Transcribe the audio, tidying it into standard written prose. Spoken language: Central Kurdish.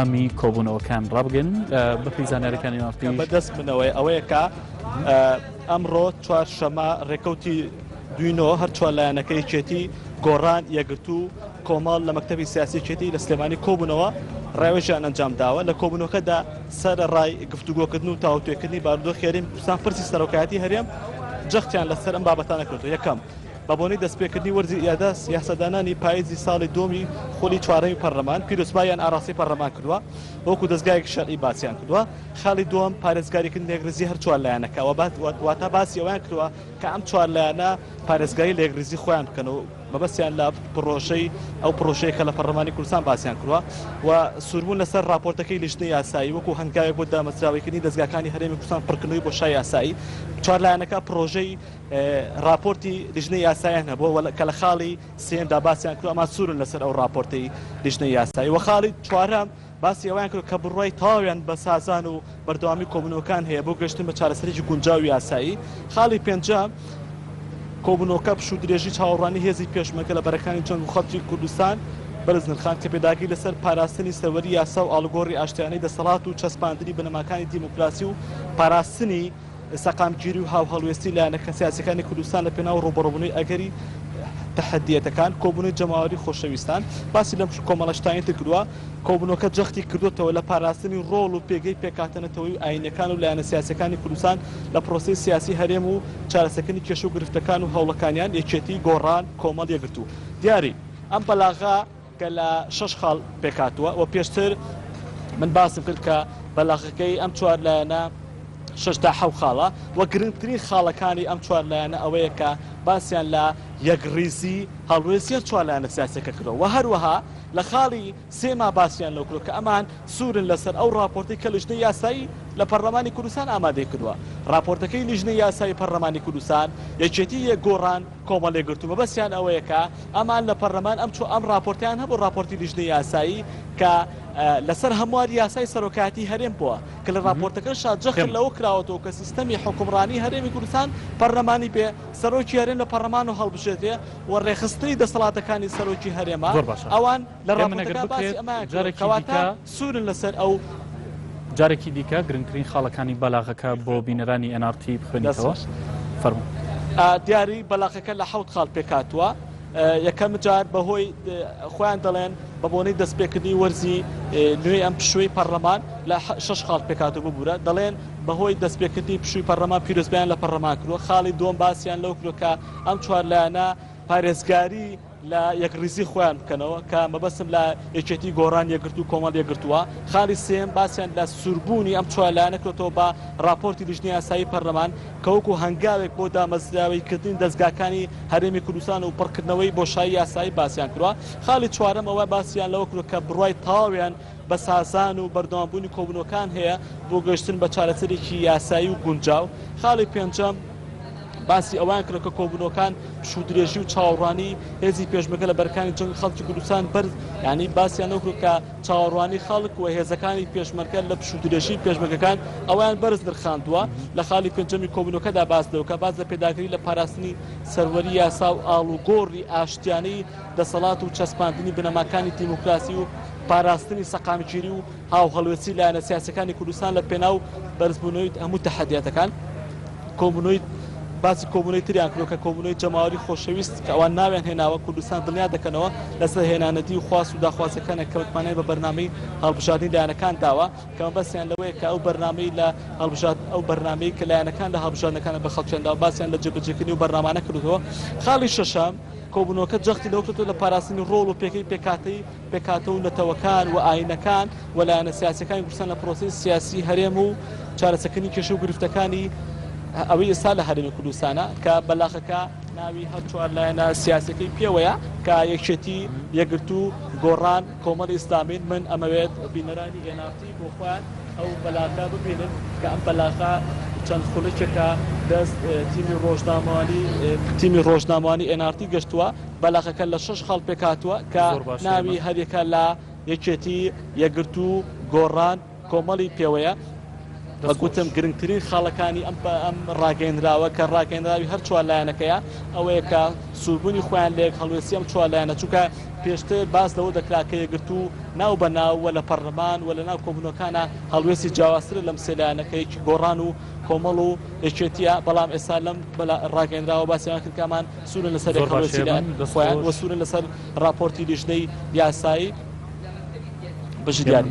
ئامی کۆبوونەوەکان ڕابگەن بە پیزانەرەکانی نافتی بەدەست منەوەی ئەوەیە کە ئەمڕۆ چوارشەمە ڕێکەوتی دوینەوە هەر چوار لایەنەکەی چێتی گۆڕان یەکگرتو کۆمەڵ لە مەکتەبی سیاسی چێتی لە سلێمانی کۆبوونەوە ڕێوەژیان ئەنجام داوە لە کۆبوونەوەکەدا سەر ڕای گفتوگۆکردن و تاوتوێکردنی بارودۆخ خێریم کوردستان پرسی سەرۆکایەتی هەرێم جەختیان لەسەر ئەم بابەتانە کردو. یەکەم بە بۆنەی دەستپێکردنی وەرزی یادا سیاسەدانانی پاییزی ساڵی دومی خۆلی چوارەمی پەرلەمان پیرۆزبایان ئاراسی پەرلەمان کردووە وەکو دەستگایەکی شەرعی باسییان کردووە. خاڵی دووەم پارێزگاریکردن لێگرزی هەر چوار لایەنەکە واتە باسی ئەویان کردووە کە ئەم چوار لایەنە پارێزگاری لێگرزی خۆیان بکەنەوە مەبەستیان لە پرۆژەی ئەو پرۆژەیە کە لە پەرلەمانی کوردستان باسییان کردووە و سووربوون لەسەر راپۆرتەکەی لیژنەی یاسایی وەکو هەنگاوێک بۆ دامەزراوەیکردنی دەستگاکانی هەرێمی کوردستان پڕکردنەوەی بۆ شای یاسایی. چوار لایەنەکە پرۆژەی راپۆرتی لیژنەی یاساییان هەبووە کە لە خاڵی سێمدا باسییان کردو ئەما سوورن لەسەر ئەو راپۆرتەی لیژنەی یاسایی و خاڵی چوارەم باسی ئەویان کرد کە بڕای تاویان بە سازان و بەردەوامی کۆبوونەوەکان هەیە بۆ گەشتن بە چارەسەرێکی گونجاوی یاسایی. خاڵی پێنجەم کۆبوونەوەکە پشوو درێژی چاوەڕوانی هێزی پێشمەرگە لە بەرەکانی جەنگ و خەڵکی کوردستان بەرزنرخان کە پێداگی لەسەر پاراستنی سەروەری یاسا و ئاڵگۆڕی ئاشتیانەی دەسەڵات و چەسپاندنی بنەماکانی دیموکراسی و پاراستنی سەقامگیری و هاوهەڵوێستی لایەنە سیاسیەکانی کوردستان لە پێناو ڕوبەڕووبوونەوەی ئەگەری تەحەدیەتەکان کۆبوونەوەی جەماوەری خۆشەویستان باسی لەم کۆمەڵەشتانیەتی کردووە. کۆبوونەوەکە جەختی کردوتەوە لە پاراستنی ڕۆڵ و پێگەی پێکاتەنەتەوەی و ئاینەکان و لایەنە سیاسیەکانی کوردستان لە پرۆسی سیاسی هەرێم و چارەسەکردنی کێشە و گرفتەکان و هەوڵەکانیان یەکێتی گۆڕان کۆمەڵ یەکگرتو. دیاری ئەم بەلاغا کە لە 6 خاڵ پێکاتووە و پێشتر من باسم کرد کە بەلاغەکەی ئەم چوار لایەنە 6 تا 7 خاڵە و گرنگترین خاڵەکانی ئەم چوار لایەنە ئەوەیە کە باسییان لە یەکڕیزی هەڵوێستی چوار لایەنە سیاسەکە کردەوە و هەروەها لە خاڵی سێما باسییان لەو کردو کە ئەمان سوورن لەسەر ئەو راپۆرتی کە لیژنەی یاسایی لە پەرلەمانی کوردستان ئامادەی کردووە. راپۆرتەکەی لیژنەی یاسایی پەرلەمانی کوردستان یەکێتی یەکگۆڕان کۆمەڵێ گرتو مەبەستیان ئەوەیە کە ئەمان لە پەرلەمان ئەم راپۆرتیان هەبوو راپۆرتی لیژنەی یاسایی کە لەسەر هەموار یاسای سەرۆکایەتی هەرێم بووە کە لە راپۆرتەکە شاجەخت لەوە کراوەتەوە کە سیستەمی حکومڕانی هەرێمی کوردستان پەرلەمانی بێ سەرۆکی هەرێم لە پەرلەمان و هەڵبژێتێ و ڕێخستنی دەسەڵاتەکانی سەرۆکی هەرێمە ئەوان لە راپۆرتەکە باسی ئەمە کەواتە سوورن لەسەر ئەو جارێکی دیکە گرنگترین خاڵەکانی بەلاغەکە بۆ بینەرانی NRT بخوێنیتەوە فەرموو. دیاری بەلاغەکە لە 7 خاڵ پێکاتووە. یەکەم جار بەهۆی خۆیان دەڵێن بە بۆنەی دەستپێکردنی وەرزی نوێی ئەم پشووی پەرلەمان لە 6 خاڵ پێکاتوو ببوورە دەڵێن بەهۆی دەستپێکردنی پشووی پەرلەمان پیرۆزبیان لە پەرلەمان کردووە. خاڵی دووەم باسییان لەو کردو کە ئەم چوار لایەنە پارێزگاری لە یەکڕیزی خۆیان بکەنەوە کە مەبەستم لە یەکێتی گۆڕان یەکگرتو کۆمەڵ یەکگرتووە. خاڵی سێم باسییان لە سووربوونی ئەم چوار لایەنە کردەوە بە راپۆرتی لیژنەی یاسایی پەرلەمان کە وەکو هەنگاوێک بۆ دامەزراوەیکردنی دەستگاکانی هەرێمی کوردستان و پڕکردنەوەی بۆشایی یاسایی باسییان کردووە. خاڵی چوارەم ئەوە باسییان لەوە کردو کە بڕای تاویان بە سازان و بەردەوامبوونی کۆبوونەوەکان هەیە بۆ گەشتن بە چارەسەرێکی یاسایی و گونجاو. خاڵی پێنجەم باسی ئەوان کرد کە کۆبوونەوەکان پشوو درێژی و چاوەڕوانی هێزی پێشمەرگە لە بەرەکانی جەنگ خەڵکی کوردستان بەرز ینی باسییان ئەو کرد کە چاوەڕوانی خەڵک و هێزەکانی پێشمەرگە لە پشوو درێژی پێشمەرگەکان ئەویان بەرز نرخاندووە. لە خاڵی پێنجەمی کۆبوونەوەکەدا باس دەوە کە باز لە پێداگیری لە پاراستنی سەروەری یاسا و ئاڵوگۆڕی ئاشتیانەی دەسەڵات و چەسپاندنی بنەماکانی دیموکراسی و پاراستنی سەقامگیری و هاوهەڵوێستی لایەنە سیاسیەکانی کوردستان لە پێناو بەرزبوونەوەی هەموو تەحەدیاتەکان. کۆبوونەوەی باسی کۆبوونەوەی تریان کردو کە کۆبوونەوەی جەماوەری خۆشەویست کە ئەوان ناویان هێناوە کوردستان دڵنیا دەکەنەوە لەسەر هێنانەتی و خواست و داخوازەکانە کە بتمانێت بە بەرنامەی هەڵبژاردننی لایەنەکان داوە کە بەسییان لەوەیە کە ئەو بەرنامەی لە ئەو بەرنامەی کە لایەنەکان لە هەڵبژاردنەکانە بە خەڵکیانداوە باسییان لە جێبەجێکردنی و بەرنامانە کردوەوە. خاڵی شەشەم کۆبوونەوەکە جەختی لەو کردو لە پاراستنی ڕۆڵ و پێکەی پێکاتە و نەتەوەکان و ئاینەکان و لایەنە سیاسیەکانی کوردستان لە پرۆسی سیاسی هەرێم و چارەسەکردنی کێشە و گرفتەکانی ئەوەی ئێستا لە هەرێمی کوردستانە کە بەلاغەکە ناوی هەر چوار لایەنە سیاسەکەی پێوەیە کە یەکێتی یەکگرتو گۆڕان کۆمەڵی ئیسلامین. من ئەمەوێت بینەرانی NRT بۆ خۆیان ئەو بەلاغە ببینن کە ئەم بەلاغە چەند خولەکێکە دەست تیمی ڕۆژنامەوانی NRT گەشتووە. بەلاغەکە لە 6 خاڵ پێکاتووە کە ناوی هەرێکە لە یەکێتی یەکگرتو گۆڕان کۆمەڵی پێوەیە. وەگوتم گرنگترین خاڵەکانی ئەم ڕاگەیەنراوە کە ڕاگەیەنراوی هەر چوار لایەنەکەیە ئەوەیە کە سووربوونی خۆیان لێک هەڵوێستی ئەم چوار لایەنە چووکە پێشتر باس لەوە دەکرا کە یەکگرتو ناو بە ناو وە لە پەرلەمان وە لە ناو کۆبوونەکانە هەڵوێستی جیاوازتر لەم سێلایەنەکەیەکی گۆڕان و کۆمەڵ و یەکێتیە بەڵام ئێستا لەم ڕاگەیەنراوە باسییان کرد کامان سوورن لەسەر خۆیان وە سوورن لەسەر راپۆرتی لیژنەی یاسایی بەژی دیاری.